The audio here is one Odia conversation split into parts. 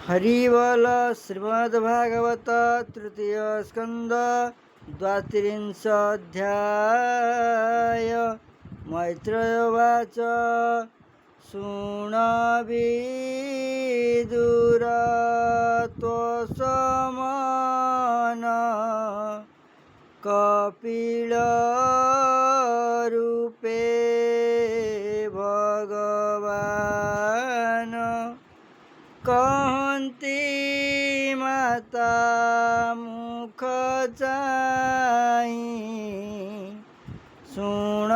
हरिवल श्रीमद्भागवत तृतीय स्कंद द्वात्रिंश अध्याय। मैत्रेयवाच शृण्वविदुर त्वसमान कपिलरूपे भगवान कहन्ति माता मुख चाहि सुण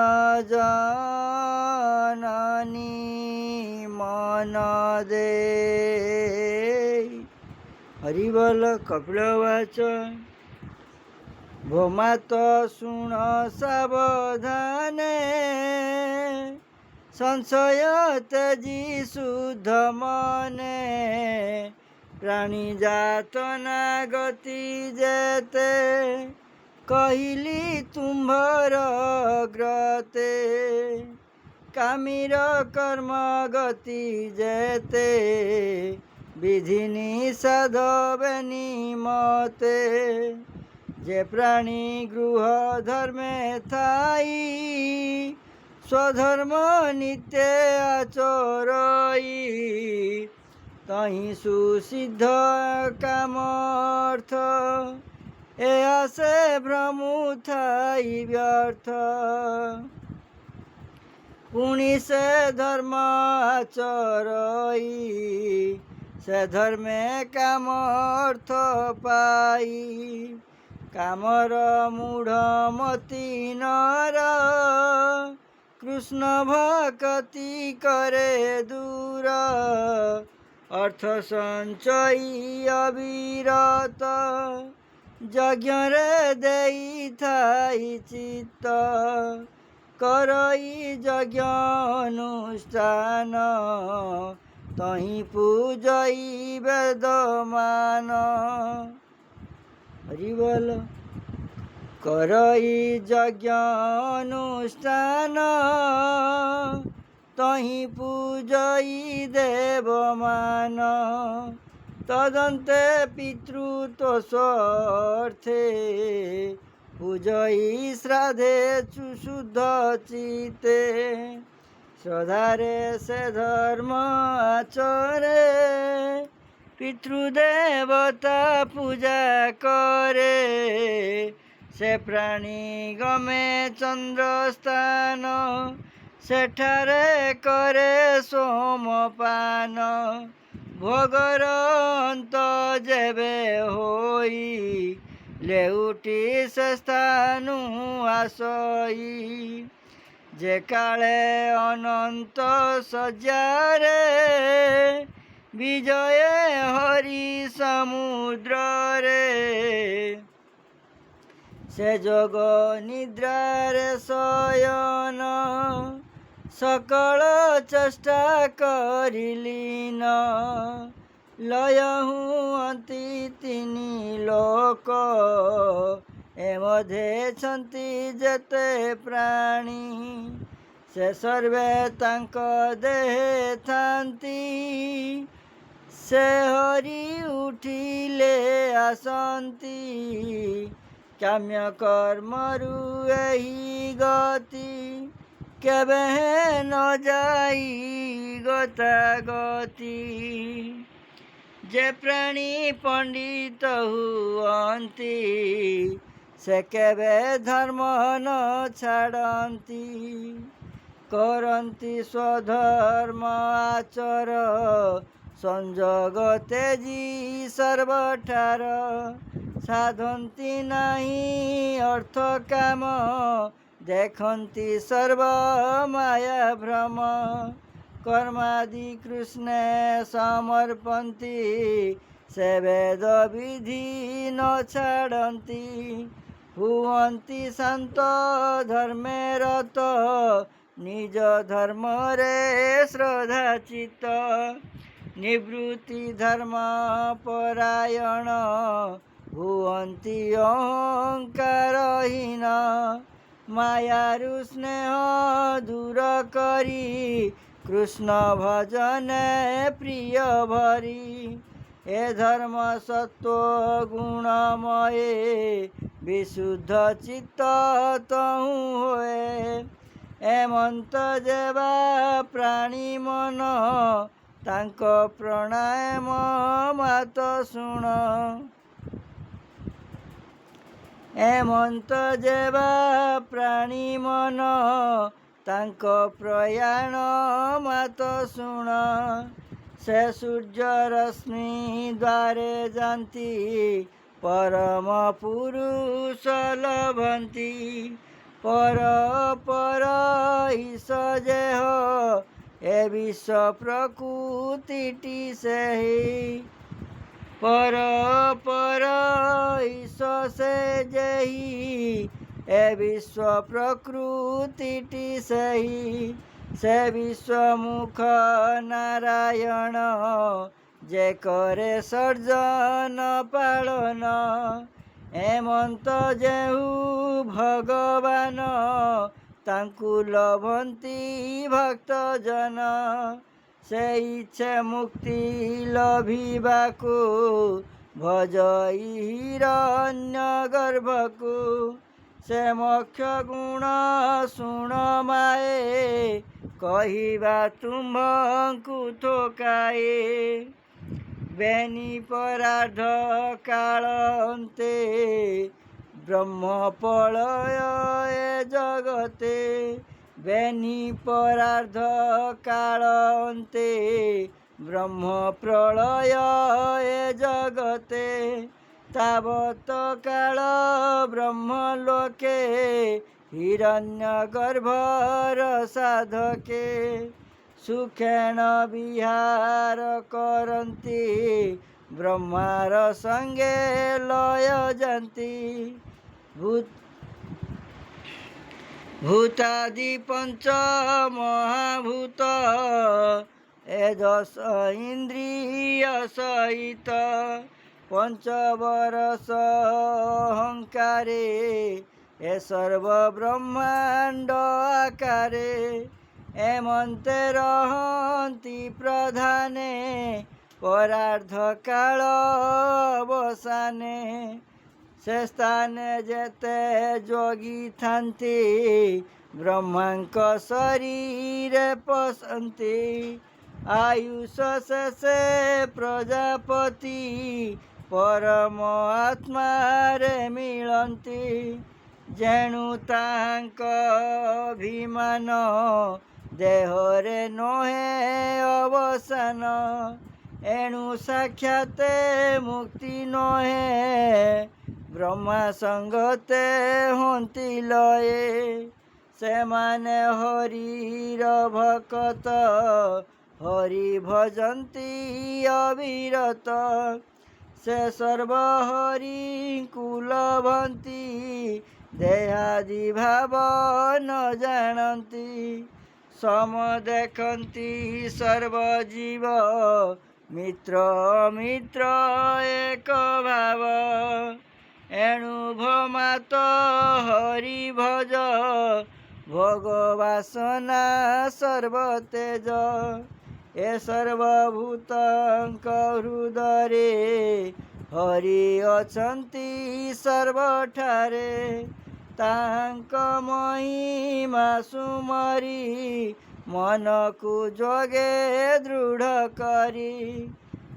जननी मन दे। हरिबल कपिलवाच भो मात शुण सावधाने संशय त्यजी शुद्ध मने प्राणी जातना गति जेते कहली तुम्भर ग्रते कामीर कर्म गति जेते विधि निषेध बेनी मते जे प्राणी गृह धर्मे थाई स्वधर्म नित्य आचरई तही सुसिद्ध कामर्थ एसे भ्रमु थाई व्यर्थ पुनि से धर्म आचरई से धर्मे कामर्थ पाई कामर मूढ़ मति नर कृष्ण भक्ति करे दूर अर्थ संचयी अविरत यज्ञ रे देई थाई चित्त करई यज्ञ अनुष्ठान तही पूजई वेदमान। हरिबल करई यज्ञ अनुष्ठान तही पूजई देवमान तदन्ते पितृत्व स्वर्थे पूजई श्राद्धे शुद्ध चिते श्रद्धारे से धर्म आचरे पितृदेवता पूजा करे से प्राणी गमे चंद्र स्थान सेठारे करे सोमपान भोगर अंत जेबे होई लेउटी से स्थानु आसई जे काले अनंत सज्जारे विजय हरि समुद्र रे से जोग निद्रा रे शयन सकल चेष्टा करिलीन लय हुअन्ति तिनि लोक ए मधे छन्ति जेते प्राणी से सर्वे तांक देहे थांती से हरि उठिले आसंती काम्य कर्मरु एही गति केबे न जाई गता गति जे प्राणी पंडित हुअन्ति से केबे धर्म न छाड़न्ति करन्ति स्वधर्म आचर संजोग तेजी सर्वठार साधन्ति नाही अर्थ काम देखन्ति सर्व माया भ्रम कर्मादि कृष्णे समर्पन्ति से वेद विधि न छाड़न्ति हुअन्ति शांत धर्मे रत निज धर्म रे श्रद्धा चित्त निवृत्ति धर्म परायण हुअन्ति अहंकारहीन मायारु स्नेह दूर करी कृष्ण भजन प्रिय भरी ए धर्म सत्व गुणमये विशुद्ध चित्त तहु होए एमंत जेवा प्राणी मन तांको प्रणाम मात शुण एमंत जेवा प्राणी मन तांको प्रयाण मात शुण से सूर्य रश्मि द्वारे जानती परम पुरुष लभंती पर पर ईश जेह ए विश्व प्रकृति सही पर पर ईश से जही ए विश्व प्रकृति सही से विश्वमुख नारायण जे करे सर्जन पालन एमंत जेहु भगवान तांकु लभंती भक्त जन से इच्छे मुक्ति लभिबाकु भज हिरण्य गर्भकु से मोक्ष गुण शुण माए कहिबा तुम्भंकु थोकाए बेनी पराध काल अन्ते ब्रह्म प्रलय ए जगते बेनी पराध काल अन्ते ब्रह्म प्रलय ए जगते तावत काल ब्रह्म लोके हिरण्य गर्भर साधके सुखेण विहार करती ब्रह्मार संगे लय जानती भूतादि पंच महाभूत ए दश इंद्रिय सहित पंचवरस अहंकारे ए सर्व ब्रह्मांड आकारे एमंते रहंती प्रधाने परार्ध काल अवसाने से स्थाने जेते जोगी थांती ब्रह्मांक शरीर पसंती आयुष से प्रजापति परम आत्मा रे मिलंती जेणु तांक अभिमान देहरे नहे अवसान एणु साक्षाते मुक्ति नहे ब्रह्मा संगते हंती लये से माने हरिर भकत हरि भजंती अविरत से सर्व हरि कुलवंती देहादि भाव न जानती सम देखती सर्व जीव मित्र मित्र एक भाव एणु भमात हरि भज भोगवासना सर्वतेज ए सर्वभूतंक हृदरे हरि अछंती सर्वठारे तांक महिमा सुमरी मनकु जोगे दृढ़ करी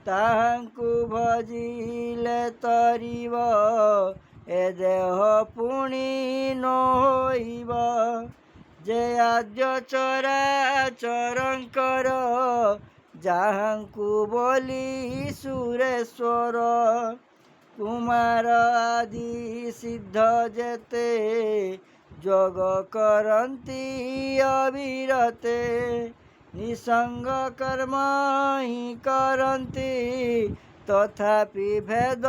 तांकु भजिले तरिव ए देह पुणी न होइब जे आद्य चराचरंकर जाहांकु बोली सुरेश्वर कुमार आदि सिद्ध जेते जोग करंती अविरते निसंग कर्म ही करंती तथापि भेद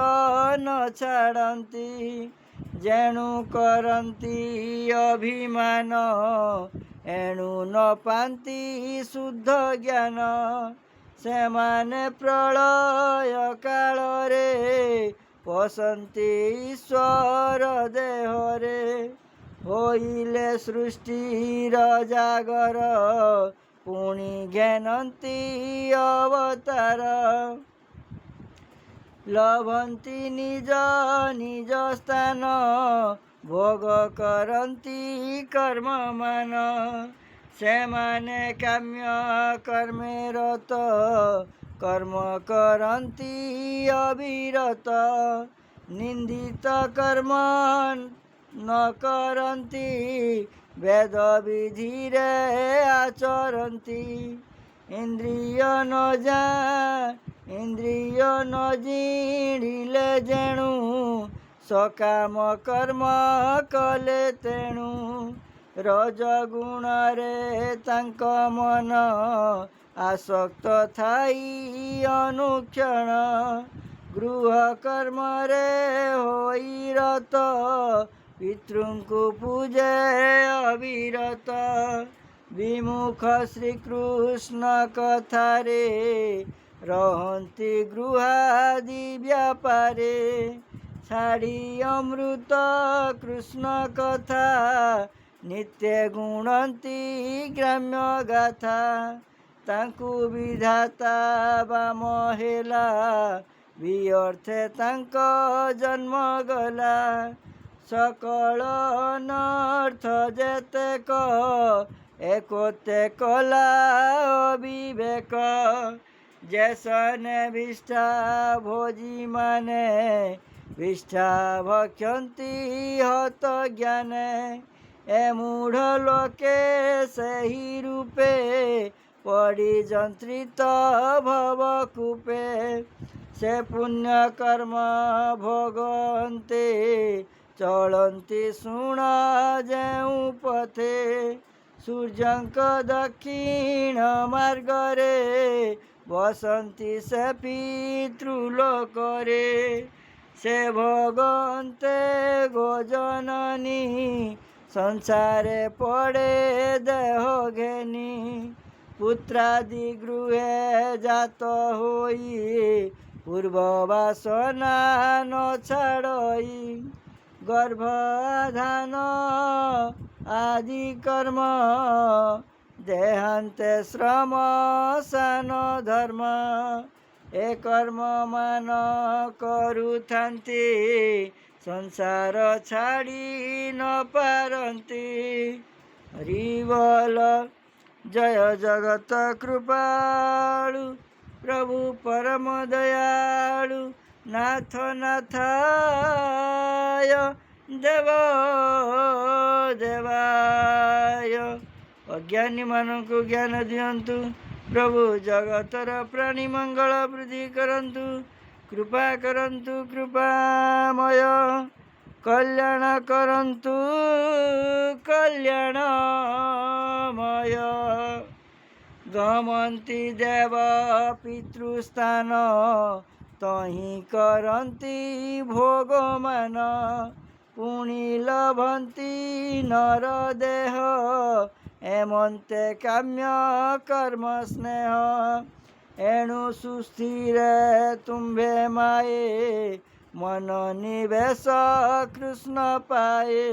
न छाड़ती जेणु करंती अभिमान एणु न पांती शुद्ध ज्ञान से माने प्रलय काल रे पसंती ईश्वर देहरे होइले सृष्टिर जागर पुणी घेनती अवतार ଲଭନ୍ତି ନିଜ ନିଜ ସ୍ଥାନ ଭୋଗ କରନ୍ତି କର୍ମମାନ ସେମାନେ କାମ୍ୟ କର୍ମେ ରତ କର୍ମ କରନ୍ତି ଅବିରତ ନିନ୍ଦିତ କର୍ମ ନ କରନ୍ତି ବେଦ ବିଧିରେ ଆଚରନ୍ତି ଇନ୍ଦ୍ରିୟ ନ ଜିଣିଲେ ଯେଣୁ ସକାମ କର୍ମ କଲେ ତେଣୁ ରଜଗୁଣରେ ତାଙ୍କ ମନ ଆସକ୍ତ ଥାଇ ଅନୁକ୍ଷଣ ଗୃହ କର୍ମରେ ହୋଇ ରତ ପିତୃଙ୍କୁ ପୂଜେ ଅବିରତ ବିମୁଖ ଶ୍ରୀକୃଷ୍ଣ କଥାରେ ରହନ୍ତି ଗୃହାଦି ବ୍ୟାପାରେ ଛାଡ଼ି ଅମୃତ କୃଷ୍ଣ କଥା ନିତ୍ୟ ଗୁଣନ୍ତି ଗ୍ରାମ୍ୟ ଗାଥା ତାଙ୍କୁ ବିଧାତା ବାମ ହେଲା ବିଅର୍ଥେ ତାଙ୍କ ଜନ୍ମ ଗଲା ସକଳ ଅନର୍ଥ ଯେତେକ ଏକତେ କଲା ଅବିବେକ ଯେସନେ ବିଷ୍ଠା ଭୋଜି ମାନେ ବିଷ୍ଠା ଭକ୍ଷନ୍ତି ହତ ଜ୍ଞାନେ ଏ ମୂଢ଼ ଲୋକେ ସେହି ରୂପେ ପଡ଼ି ଯନ୍ତ୍ରିତ ଭବକୂପେ ସେ ପୁଣ୍ୟ କର୍ମ ଭୋଗନ୍ତେ ଚଳନ୍ତି ଶୁଣ ଯେଉଁ ପଥେ ସୂର୍ଯ୍ୟଙ୍କ ଦକ୍ଷିଣ ମାର୍ଗରେ ବସନ୍ତି ସେ ପିତୃଲୋକରେ ସେ ଭୋଗନ୍ତେ ଗୋଜନନୀ ସଂସାରେ ପଡ଼େ ଦେହ ଘେନି ପୁତ୍ରାଦି ଗୃହେ ଜାତ ହୋଇ ପୂର୍ବ ବାସନା ନ ଛାଡ଼ଇ ଗର୍ଭାଧାନ ଆଦି କର୍ମ ଦେହାନ୍ତେ ଶ୍ରମ ସାନ ଧର୍ମ ଏ କର୍ମ ମାନ କରୁଥାନ୍ତି ସଂସାର ଛାଡ଼ି ନ ପାରନ୍ତି ହରି ବୋଲ ଜୟ ଜଗତ କୃପାଳୁ ପ୍ରଭୁ ପରମ ଦୟାଳୁ ନାଥ ନାଥାୟ ଦେବ ଦେବାୟ ଅଜ୍ଞାନୀମାନଙ୍କୁ ଜ୍ଞାନ ଦିଅନ୍ତୁ ପ୍ରଭୁ ଜଗତର ପ୍ରାଣୀ ମଙ୍ଗଳ ବୃଦ୍ଧି କରନ୍ତୁ କୃପା କରନ୍ତୁ କୃପାମୟ କଲ୍ୟାଣ କରନ୍ତୁ କଲ୍ୟାଣମୟ ଗମନ୍ତି ଦେବ ପିତୃସ୍ଥାନ ତହିଁ କରନ୍ତି ଭୋଗମାନ ପୁଣି ଲଭନ୍ତି ନର ଦେହ ଏମନ୍ତେ କାମ୍ୟ କର୍ମ ସ୍ନେହ ଏଣୁ ସୁସ୍ଥିରେ ତୁମ୍ଭେ ମାଏ ମନ ନିବେଶ କୃଷ୍ଣ ପାଏ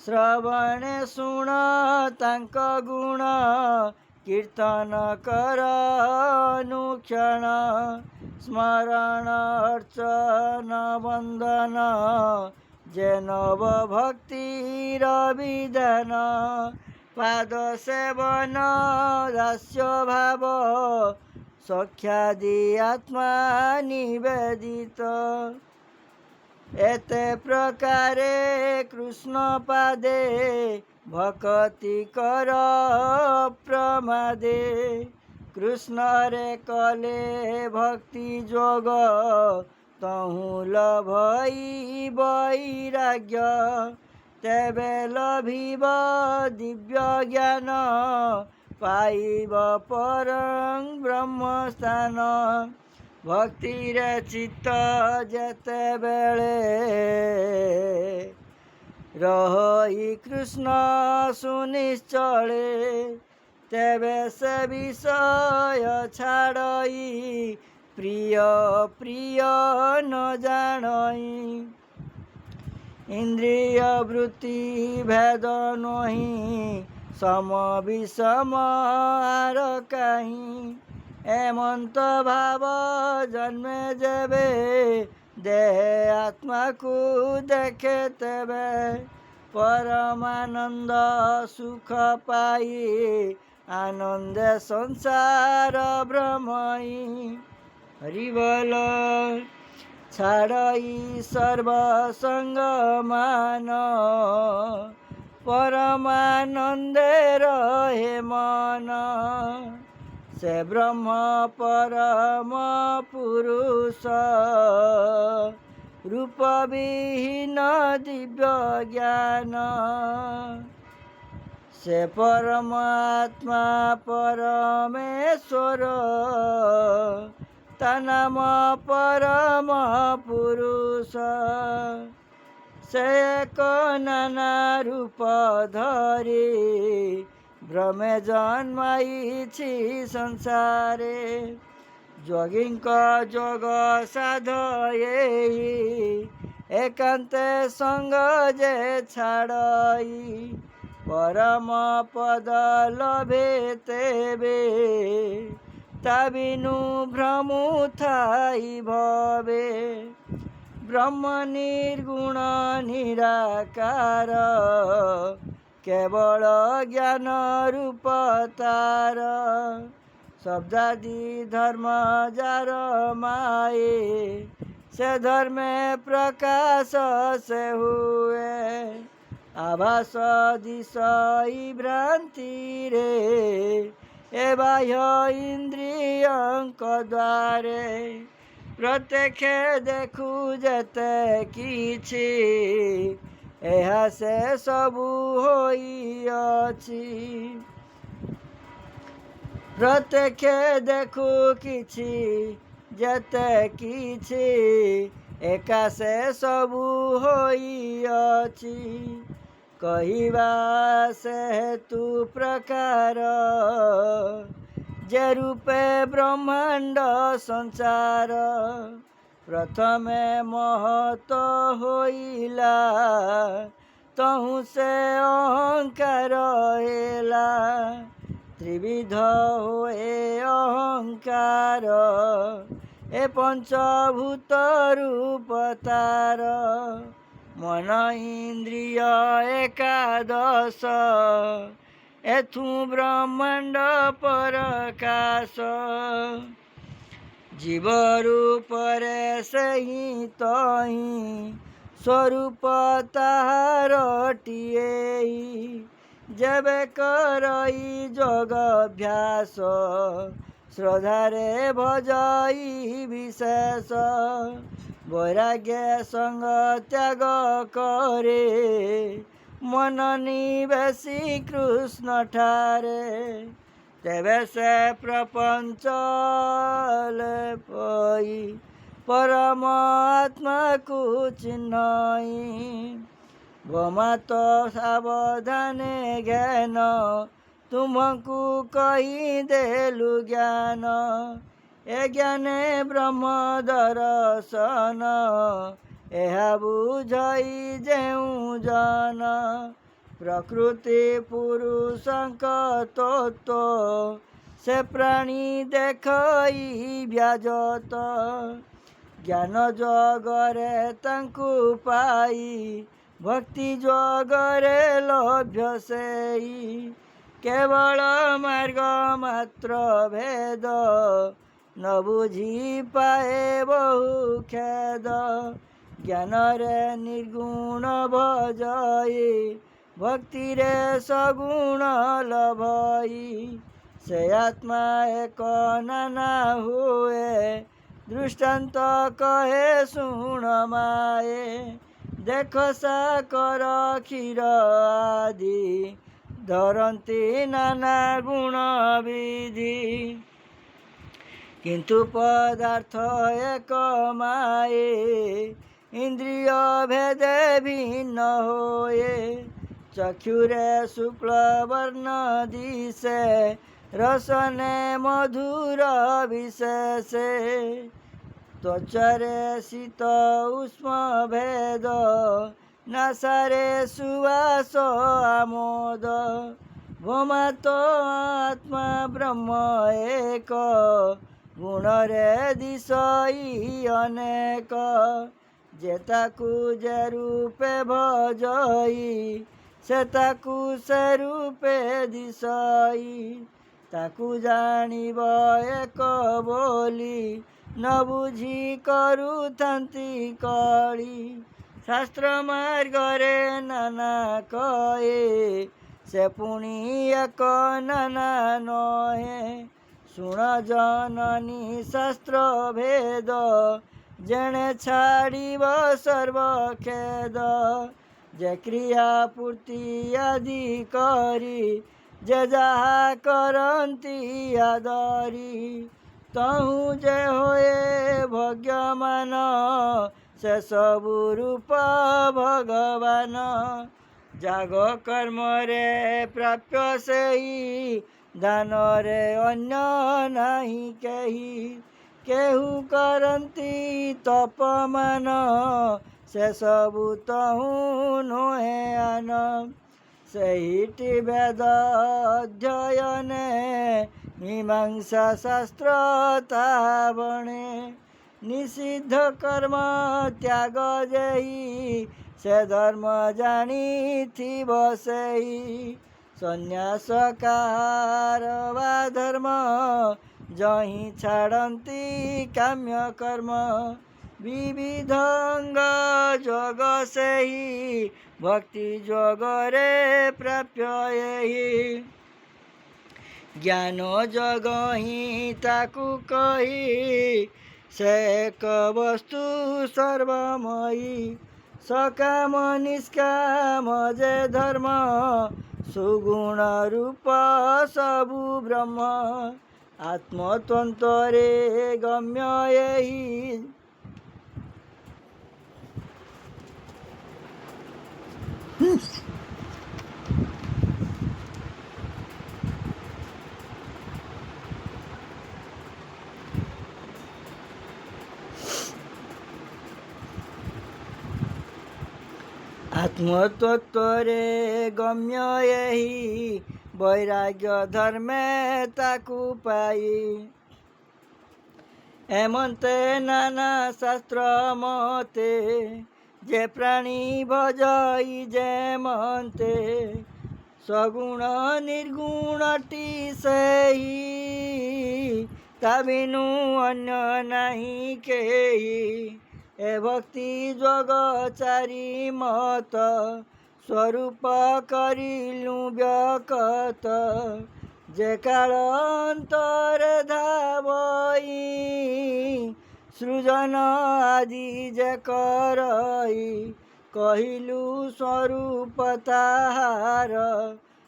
ଶ୍ରବଣେ ଶୁଣ ତାଙ୍କ ଗୁଣ କୀର୍ତ୍ତନ କର ଅନୁକ୍ଷଣ ସ୍ମରଣ ଅର୍ଚ୍ଚନ ବନ୍ଦନ ଯେ ନବ ଭକ୍ତିର ବିଧାନ ପାଦ ସେବନ ଦାସ୍ୟ ଭାବ ସଖ୍ୟାଦି ଆତ୍ମା ନିବେଦିତ ଏତେ ପ୍ରକାରେ କୃଷ୍ଣ ପାଦେ ଭକତି କର ପ୍ରମାଦେ କୃଷ୍ଣରେ କଲେ ଭକ୍ତି ଯୋଗ ତହୁଁ ଲଭଇ ବୈରାଗ୍ୟ ତେବେ ଲଭିବ ଦିବ୍ୟ ଜ୍ଞାନ ପାଇବ ପରଂ ବ୍ରହ୍ମସ୍ଥାନ ଭକ୍ତିରେ ଚିତ୍ତ ଯେତେବେଳେ ରହି କୃଷ୍ଣ ସୁନିଶ୍ଚଳେ ତେବେ ସେ ବିଷୟ ଛାଡ଼ଇ ପ୍ରିୟ ପ୍ରିୟ ନ ଜାଣଇ ଇନ୍ଦ୍ରିୟ ବୃତ୍ତି ଭେଦ ନୋହି ସମ ବିଷମ ଆର କାହିଁ ଏମନ୍ତ ଭାବ ଜନ୍ମେ ଯେବେ ଦେହେ ଆତ୍ମାକୁ ଦେଖେ ତେବେ ପରମାନନ୍ଦ ସୁଖ ପାଇ ଆନନ୍ଦେ ସଂସାର ଭ୍ରମଇ। ହରିବୋଲ। ଛାଡ଼ଇ ସର୍ବସଙ୍ଗ ମାନ ପରମାନନ୍ଦେ ରହେ ମନ। ସେ ବ୍ରହ୍ମ ପରମ ପୁରୁଷ ରୂପ ବିହୀନ ଦିବ୍ୟ ଜ୍ଞାନ। ସେ ପରମାତ୍ମା ପରମେଶ୍ୱର ତା ନାମ ପରମ ପୁରୁଷ। ସେ ଏକ ନାନା ରୂପ ଧରି ଭ୍ରମେ ଜନ୍ମାଇଛି ସଂସାରେ। ଯୋଗୀଙ୍କ ଯୋଗ ସାଧ ଏଇ ଏକାନ୍ତେ ସଙ୍ଗ ଯେ ଛାଡ଼ଇ ପରମ ପଦ ଲଭେ ତେବେ ତା ବିନୁ ଭ୍ରମୁ ଥାଇ ଭବେ। ବ୍ରହ୍ମ ନିର୍ଗୁଣ ନିରାକାର କେବଳ ଜ୍ଞାନ ରୂପ ତାର। ଶବ୍ଦାଦି ଧର୍ମ ଯାର ମାଏ ସେ ଧର୍ମେ ପ୍ରକାଶ ସେ ହୁଏ। ଆଭାସ ଦିଶଇ ଭ୍ରାନ୍ତିରେ ଏ ବାହ୍ୟ ଇନ୍ଦ୍ରିୟଙ୍କ ଦ୍ୱାରେ। ପ୍ରତ୍ୟକ୍ଷ ଦେଖୁ ଯେତେ କିଛି ଏହା ସେ ସବୁ ହୋଇଅଛି। ପ୍ରତ୍ୟକ୍ଷ ଦେଖୁ କିଛି ଯେତେ କିଛି ଏକା ସେ ସବୁ ହୋଇଅଛି। କହିବା ସେ ହେତୁ ପ୍ରକାର ଯେ ରୂପେ ବ୍ରହ୍ମାଣ୍ଡ ସଂସାର। ପ୍ରଥମେ ମହତ ହୋଇଲା ତହୁଁ ସେ ଅହଙ୍କାର ହେଲା। ତ୍ରିବିଧ ହୁଏ ଅହଙ୍କାର ଏ ପଞ୍ଚଭୂତ ରୂପ ତାର। ମନ ଇନ୍ଦ୍ରିୟ ଏକାଦଶ ଏଥୁ ବ୍ରହ୍ମାଣ୍ଡ ପରକାଶ। ଜୀବ ରୂପରେ ସେହି ତହିଁ ସ୍ୱରୂପ ତାହାରଟିଏ। ଯେବେ କରଇ ଯୋଗାଭ୍ୟାସ ଶ୍ରଦ୍ଧାରେ ଭଜଇ ବିଶେଷ। ବୈରାଗ୍ୟ ସଙ୍ଗ ତ୍ୟାଗ କରେ ମନ ନିବେଶି କୃଷ୍ଣ ଠାରେ। ତେବେ ସେ ପ୍ରପଞ୍ଚ ଲେପଇ ପରମ ଆତ୍ମାକୁ ଚିହ୍ନଇ। ଗୋମାତ ସାବଧାନେ ଜ୍ଞାନ ତୁମକୁ କହିଦେଲୁ ଜ୍ଞାନ। ଏ ଜ୍ଞାନେ ବ୍ରହ୍ମ ଦର୍ଶନ ଏହା ବୁଝଇ ଯେଉଁ ଜନ। ପ୍ରକୃତି ପୁରୁଷଙ୍କ ତତ୍ତ୍ୱ ସେ ପ୍ରାଣୀ ଦେଖଇ ବ୍ୟାଜତ। ଜ୍ଞାନ ଯୋଗରେ ତାଙ୍କୁ ପାଇ ଭକ୍ତି ଯୋଗରେ ଲଭ୍ୟ ସେଇ। କେବଳ ମାର୍ଗ ମାତ୍ର ଭେଦ ନ ବୁଝି ପାଏ ବହୁ ଖେଦ। ଜ୍ଞାନରେ ନିର୍ଗୁଣ ଭଜଇ ଭକ୍ତିରେ ସଗୁଣ ଲଭଇ। ସେ ଆତ୍ମା ଏକ ନାନା ହୁଏ ଦୃଷ୍ଟାନ୍ତ କହେ ଶୁଣ ମାଏ। ଦେଖ ସାକର କ୍ଷୀର ଆଦି ଧରନ୍ତି ନାନା ଗୁଣ ବିଧି। କିନ୍ତୁ ପଦାର୍ଥ ଏକ ମାଏ ଇନ୍ଦ୍ରିୟ ଭେଦେ ଭିନ୍ନ ହୋଏ। ଚକ୍ଷୁରେ ଶୁକ୍ଳ ବର୍ଣ୍ଣ ଦିଶେ ରସନେ ମଧୁର ବିଶେଷେ। ତ୍ୱଚରେ ଶୀତ ଉଷ୍ମ ଭେଦ ନାସାରେ ସୁବାସ ଆମୋଦ। ଭୋମା ତ ଆତ୍ମା ବ୍ରହ୍ମ ଏକ ଗୁଣରେ ଦିଶଇ ଅନେକ ଯେ ତାକୁ ଯେ ରୂପେ ଭଜଇ ସେ ତାକୁ ସେ ରୂପେ ଦିଶଇ ତାକୁ ଜାଣିବ ଏକ ବୋଲି ନ ବୁଝି କରୁଥାନ୍ତି କଳି ଶାସ୍ତ୍ର ମାର୍ଗରେ ନାନା କହେ ସେ ପୁଣି ଏକ ନାନା ନହେ ଶୁଣ ଜନନୀ ଶାସ୍ତ୍ର ଭେଦ ଜଣେ ଛାଡ଼ିବ ସର୍ବଖେଦ ଯେ କ୍ରିୟା ପୂର୍ତ୍ତି ଆଦି କରି ଯେ ଯାହା କରନ୍ତି ଆଦରି ତହୁଁ ଯେ ହୋଏ ଭଗ୍ୟମାନ ସେ ସବୁ ରୂପ ଭଗବାନ ଯାଗ କର୍ମରେ ପ୍ରାପ୍ୟ ସେଇ ଦାନରେ ଅନ୍ୟ ନାହିଁ କେହି କେହୁ କରନ୍ତି ତପମାନ ସେ ସବୁ ତହୁଁ ନୁହେଁ ଆନ ସେଇଟି ବେଦ ଅଧ୍ୟୟନେ ମୀମାଂସା ଶାସ୍ତ୍ର ତାହା ବଣେ ନିଷିଦ୍ଧ କର୍ମ ତ୍ୟାଗ ଯେହି ସେ ଧର୍ମ ଜାଣିଥିବ ସେଇ ସନ୍ନ୍ୟାସ କାହାର ବା ଧର୍ମ ଯହିଁ ଛାଡ଼ନ୍ତି କାମ୍ୟ କର୍ମ ବିବିଧ ଅଙ୍ଗ ଯୋଗ ସେହି ଭକ୍ତି ଯୋଗରେ ପ୍ରାପ୍ୟ ଏହି ଜ୍ଞାନ ଯୋଗ ହିଁ ତାକୁ କହି ସେ ଏକ ବସ୍ତୁ ସର୍ବମୟୀ ସକାମ ନିଷ୍କାମ ଯେ ଧର୍ମ ସୁଗୁଣ ରୂପ ସବୁ ବ୍ରହ୍ମ ଆତ୍ମତନ୍ତ୍ୱରେ ଗମ୍ୟ ଏହି ଆତ୍ମତତ୍ୱରେ ଗମ୍ୟ ଏହି ବୈରାଗ୍ୟ ଧର୍ମେ ତାକୁ ପାଇ ଏମନ୍ତେ ନାନା ଶାସ୍ତ୍ର ମତେ ଯେ ପ୍ରାଣୀ ଭଜଇ ଯେମନ୍ତେ ସଗୁଣ ନିର୍ଗୁଣଟି ସେହି ତା ବିନୁ ଅନ୍ୟ ନାହିଁ କେହି ଏ ଭକ୍ତି ଯୋଗ ଚାରି ମତ ସ୍ୱରୂପ କରିଲୁ ବ୍ୟକତ ଯେ କାଳ ଅନ୍ତରେ ଧାବଇ ସୃଜନ ଆଦି ଯେ କରଇ କହିଲୁ ସ୍ୱରୂପ ତାହାର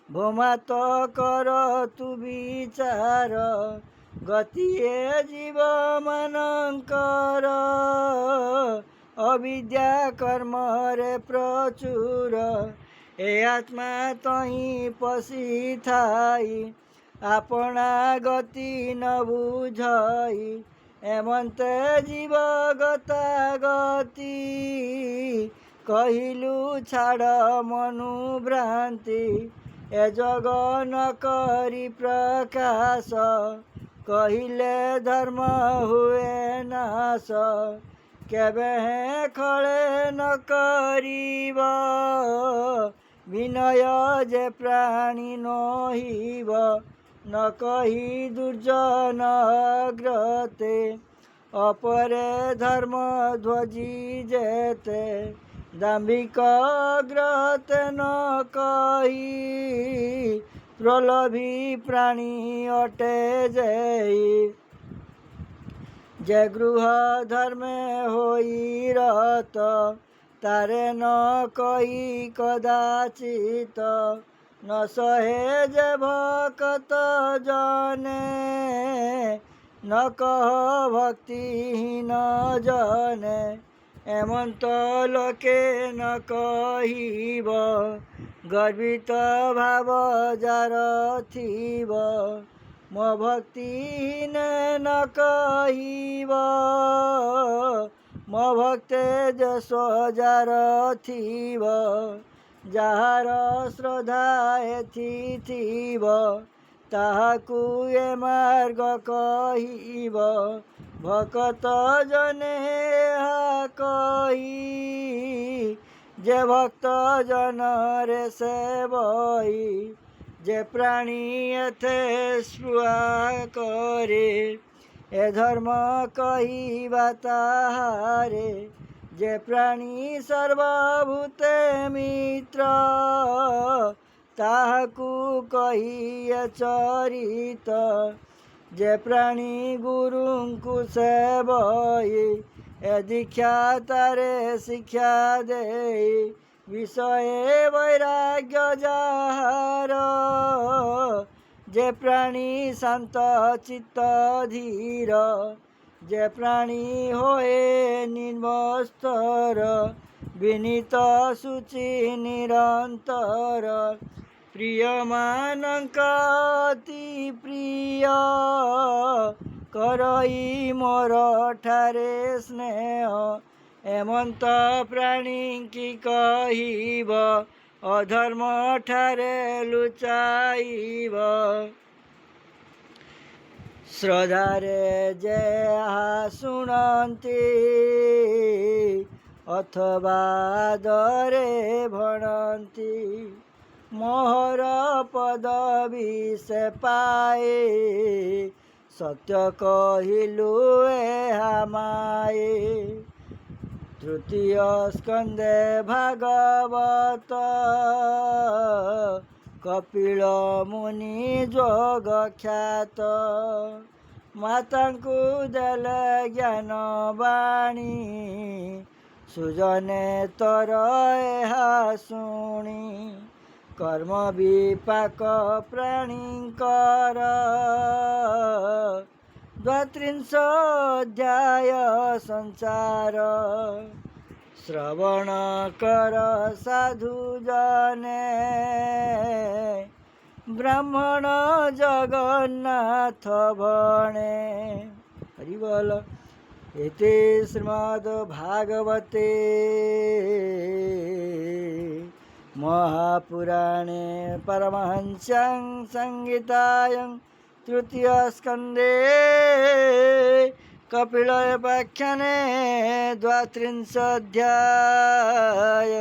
ଭୋମାତ କର ତୁ ବିଚାର ଗତିଏ ଜୀବମାନଙ୍କର ଅବିଦ୍ୟା କର୍ମରେ ପ୍ରଚୁର ଏ ଆତ୍ମା ତହିଁ ପଶିଥାଇ ଆପଣା ଗତି ନ ବୁଝଇ ଏମନ୍ତେ ଜୀବ ଗତା ଗତି କହିଲୁ ଛାଡ଼ ମନୁଭ୍ରାନ୍ତି ଏ ଜଗ ନ କରି ପ୍ରକାଶ କହିଲେ ଧର୍ମ ହୁଏ ନାଶ କେବେ ଖଳେ ନ କରିବ ବିନୟ ଯେ ପ୍ରାଣୀ ନହିବ ନ କହି ଦୁର୍ଜନ ଅଗ୍ରତେ ଅପରେ ଧର୍ମ ଧ୍ୱଜି ଯେତେ ଦାମ୍ଭିକ ଅଗ୍ରତେ ନ କହି ପ୍ରଲୋଭୀ ପ୍ରାଣୀ ଅଟେ ଯେଇ ଯେ ଗୃହ ଧର୍ମେ ହୋଇ ରତ ତାରେ ନ କହି କଦାଚିତ ନ ସହେ ଯେ ଭକତ ଜନେ ନ କହ ଭକ୍ତିହୀନ ଜନେ ଏମନ୍ତ ଲୋକେ ନ କହିବ ଗର୍ବିତ ଭାବ ଯାର ଥିବ ମୋ ଭକ୍ତିହୀନ ନ କହିବ ମୋ ଭକ୍ତେ ଯଶ ଯାର ଥିବ ଯାହାର ଶ୍ରଦ୍ଧା ଏଥିଥିବ ତାହାକୁ ଏ ମାର୍ଗ କହିବ। ଭକତ ଜନେ ଏହା କହି ଯେ ଭକ୍ତ ଜନରେ ସେବଇ ଯେ ପ୍ରାଣୀ ଏଥେ ସ୍ପୃହା করে এ ধর্ম কহিবা তাহারে যে প্রাণী সর্বভূতে মিত্র তাহাকু কহিয়ে চরিত যে প্রাণী গুরুଙ୍କୁ সেবই এ দীক্ষা তারে শিক্ষা দেই বিষয়ে বৈরাগ্য যাহার যে প্রাণী শান্ত চিত্ত ধীর যে প্রাণী হয়ে নির্মস্তর বিনীত সূচি নিরন্তর প্রিয়ମାନଙ୍କ অতি প্রিয় করই মোর ঠারে স্নেহ এমন্ত প্রাণী কি কহিব অধর্ম ঠারে লুচাইব। শ্রদ্ধারে যে শুଣନ୍ତି অথবা আদরে ভণନ୍ତି মোহর পদবী ସେ ପାଏ ସତ୍ୟ କହିଲୁ ଏହା ମାଏ। ତୃତୀୟ ସ୍କନ୍ଧେ ଭାଗବତ କପିଳ ମୁନି ଯୋଗ ଖ୍ୟାତ ମାତାଙ୍କୁ ଦେଲେ ଜ୍ଞାନ ବାଣୀ ସୁଜନେ ତୋର ଏହା ଶୁଣି କର୍ମ ବିପାକ ପ୍ରାଣୀଙ୍କର ଦ୍ୱାତ୍ରିଂଶ ଅଧ୍ୟାୟ ସଂସାର ଶ୍ରବଣ କର ସାଧୁ ଜନେ ବ୍ରାହ୍ମଣ ଜଗନ୍ନାଥ ଭଣେ। ହରି ବୋଲ। इति श्रीमद्भागवते महापुराणे परमहंस्यां संहितायां तृतीयस्कन्धे कपिलोपाख्याने 32 अध्याय।